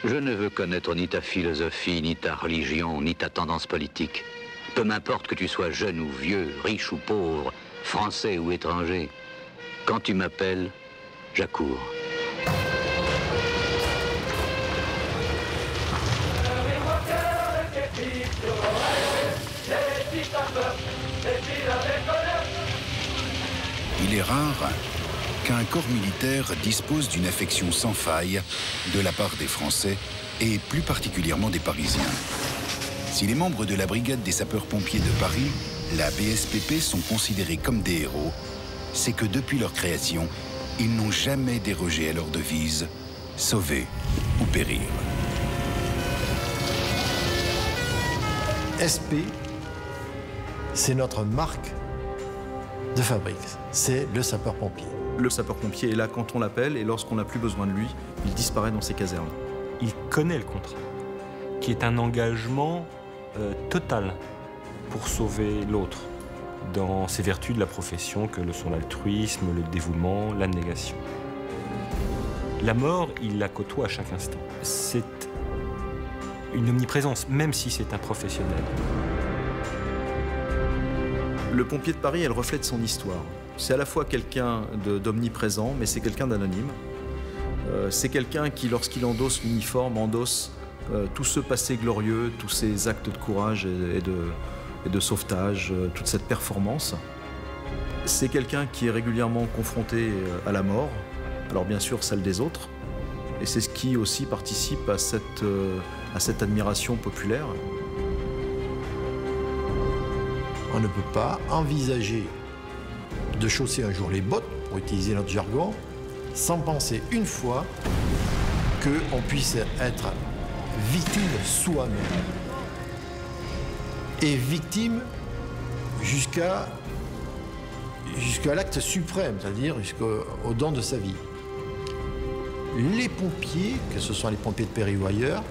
Je ne veux connaître ni ta philosophie, ni ta religion, ni ta tendance politique. Peu m'importe que tu sois jeune ou vieux, riche ou pauvre, français ou étranger. Quand tu m'appelles, j'accours. Il est rare qu'un corps militaire dispose d'une affection sans faille de la part des Français et plus particulièrement des Parisiens. Si les membres de la brigade des sapeurs-pompiers de Paris, la BSPP, sont considérés comme des héros, c'est que depuis leur création, ils n'ont jamais dérogé à leur devise « sauver ou périr ». SP, c'est notre marque de fabrique, c'est le sapeur-pompier. Le sapeur-pompier est là quand on l'appelle et lorsqu'on n'a plus besoin de lui, il disparaît dans ses casernes. Il connaît le contrat, qui est un engagement total pour sauver l'autre, dans ses vertus de la profession que le sont l'altruisme, le dévouement, l'abnégation. La mort, il la côtoie à chaque instant. C'est une omniprésence, même si c'est un professionnel. Le pompier de Paris, elle reflète son histoire. C'est à la fois quelqu'un d'omniprésent, mais c'est quelqu'un d'anonyme. C'est quelqu'un qui, lorsqu'il endosse l'uniforme, endosse tout ce passé glorieux, tous ces actes de courage et de sauvetage, toute cette performance. C'est quelqu'un qui est régulièrement confronté à la mort, alors bien sûr celle des autres, et c'est ce qui aussi participe à cette admiration populaire. On ne peut pas envisager de chausser un jour les bottes, pour utiliser notre jargon, sans penser une fois qu'on puisse être victime soi-même. Et victime jusqu'à l'acte suprême, c'est-à-dire jusqu'au don de sa vie. Les pompiers, que ce soit les pompiers de Paris ou ailleurs,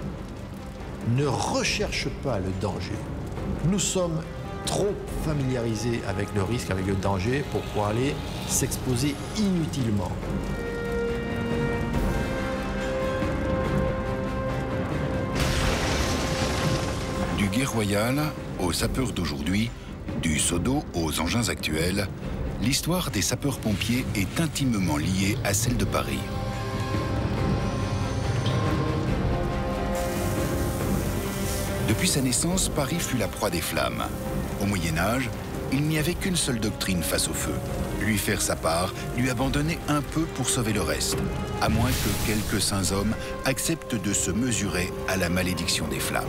ne recherchent pas le danger. Nous sommes trop familiarisés avec le risque, avec le danger, pour pouvoir aller s'exposer inutilement. Du guet royal aux sapeurs d'aujourd'hui, du seau d'eau aux engins actuels, l'histoire des sapeurs-pompiers est intimement liée à celle de Paris. Depuis sa naissance, Paris fut la proie des flammes. Au Moyen-Âge, il n'y avait qu'une seule doctrine face au feu. Lui faire sa part, lui abandonner un peu pour sauver le reste, à moins que quelques saints hommes acceptent de se mesurer à la malédiction des flammes.